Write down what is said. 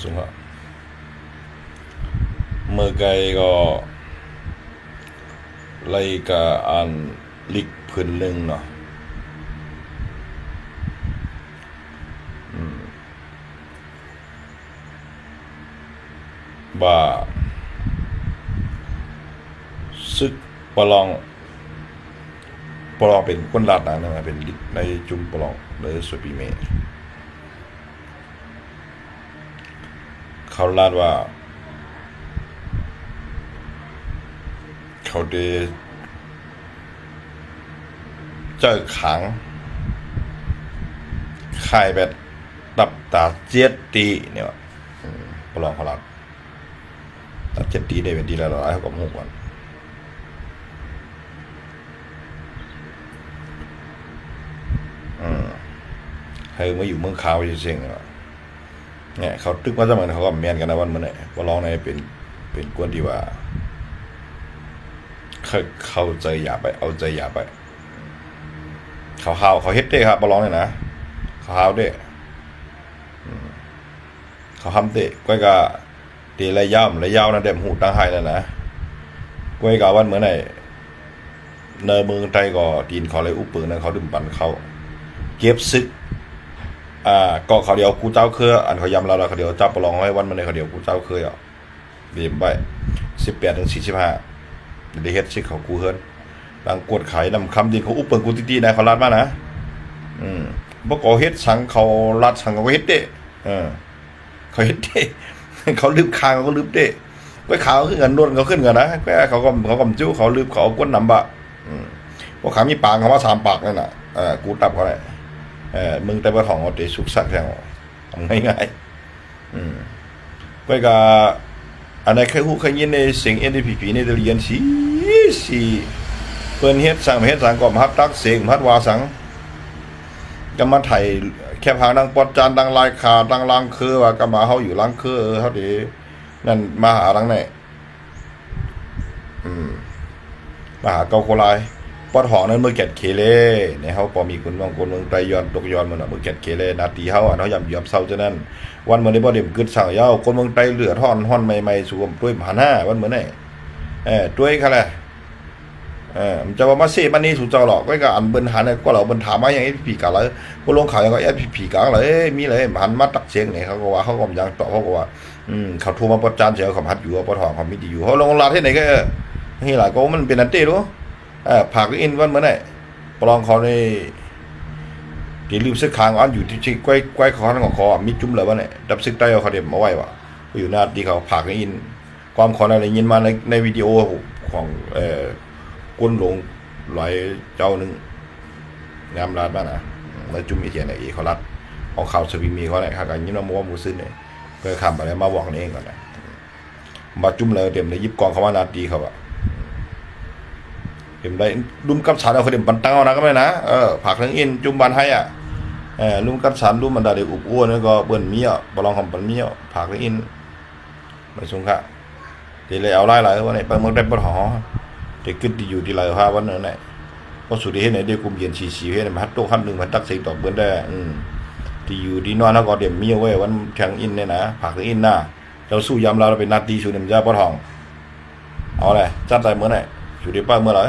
สุงฮะเมื่อไกลก็ไล่กะอ่านลิกพื้นหนึ่งเนาะบ่าซึกประลองเป็นคนรัดนะเป็นลิกในจุมประลองเลยสุปีเมเขาลาดว่าเขาได้เจอขังขายแบบตับตาเจ็ดตีเนี่ยประลองเขาลาดตัดเจ็ดตีได้เป็นตีละร้อยเขาก็มุ่งก่อนให้มาอยู่เมืองขาวจริงๆเนี่ยเขาตึกมาสมัยเขาก็เมียนกันนะวันเมื่อไหร่ประลองในเป็นกวนที่ว่าเข้าใจอย่าไปเอาใจอย่าไปเขาเฮ็ดได้ครับประลองเนี่ยนะเขาได้เขาทำได้ก้อยกะตีระยาวนะเด็มหูตั้งไห้แล้วนะก้อยกะวันเมื่อไหร่เนอเมืองไทยก็ตีนเขาเลยอุปปืนนะเขาดื่มปั่นเขาเก็บซึกก็เขาเดียวกูเจ้าเครืออันเขายำเราเขาเดียวเจ้าประลองไว้วันเมื่อไหร่เขาเดียวกูเจ้าเคยเบียมไป18 ถึง 45ได้เฮ็ดซึกเขากูเฮิรนดังกดไข่นำคำดินเขาอุปเปิงกูตีๆนะเขาลัดมานะบ่ก็เฮ็ดสังเขาลัดสังเขาเฮ็ดเด้เขาเฮ็ดเด้เขาลืบคางเขาก็ลืบเด้ก้อยขาวขึ้นกันนวลเขาขึ้นกันนะก้อยเขาก็จิ้วเขาลืบเขาก้นนำบะพวกขามีปากเขาว่า3 ปากนั่นน่ะกูตับเขาได้มึงแต่ว่าของเอาแต่สุกสักแทงทำง่ายๆก้อยก็อันไหนแค่ฮู้แค่ยินในเสียง NDPP ในเรียนสิเปิ้นเฮ็ดสั่งก็มาตักเสกมาว่าสังก็มาไถแค่พางดังปอดจานดังลายขาดังลางคือว่าก็มาเฮาอยู่ลางคือเฮาดินั่นมาหาดังไหนมาหาเกาโคลายปอดหอนั้นมือแกดเคเลในเฮาพอมีคนบางคนเมืองไตย้อนตกย้อนมันน่ะมือแกดเคเลนาทีเฮาเฮายำเซาจังนั้นวันมื้อนี้บ่ได้กึดสั่งยาวคนเมืองไตเลือดฮ้อนใหม่ๆสวมด้วย1,500วันมื้อนี้ด้วยค่ะแหละมันจะว่ามาเซมันนี่สู่เจ้าหรอกก็อันเบิ่นหาเนี่ยก็เราเบิ่นถามมาอย่างพี่กะเลยบ่ลงข่าวอย่างก็พี่กะเลยมีเลยหันมาตักเสียงนี่เขาก็ว่าเขาก็ยังตอบเขาก็ว่าเขาโทรมาประจานเสียเขาพัดอยู่ปทเขามีดีอยู่เขาลงลาที่ไหนก็นี่หลายก็มันเป็นอันเต้รู้ภาคอินวันเมื่อไหร่ปลองเขาในที่ลืมซึกคางอันอยู่ที่ใกล้เขาของคอมีจุ่มเลยว่าเนี่ยดับซึกใต้เขาเด็บมาไว้ว่ะอยู่หน้าที่เขาภาคอินความขออะไรยินมาในวิดีโอของก้นหลงหลายเจ้านึงงามรัดบ้างนะแล้วจุ่มอีเทียนไอ้เขารัดเอาข่าวสวีมีเขาเนี่ยข้ากันยิ้มน้ำมัวมูซึ้งเนี่ยเพื่อคำอะไรมาบอกเองก่อนนะมาจุ่มเลยเต็มเลยยิบกองเขาว่านาดีเขาอะเต็มได้ดุมกับฉันเอาเขาเต็มปันตังเอานะก็ไม่นะผักทั้งอินจุ่มบันให้ลุมกับฉันดุมมันได้อุบอ้วนแล้วก็เบิ่นเมี้ยบอลองของปันเมี้ยผักทั้งอินมาชงค่ะทีเลยเอาไล่ไหลวันนี้ไปเมืองได้ปะหอเด็กขึ้นที่อยู่ที่ไรฮะวันนั้นไหนก็สุดที่เห็นไหนเด็กกลุ่มเย็นสีเห็นมันฮัตโต้ขั้นหนึ่งมันตักเสียงตอบเบิ้ลได้ที่อยู่ที่นอนแล้วก็เดี๋ยวมีเอาไว้วันแข่งอินเนี่ยนะผักอินหน้าเราสู้ยำเราเป็นนาทีสู้เนี่ยมันจะปะทองเอาเลยจัดใจเมื่อไหร่อยู่ที่ป้าเมื่อไหร่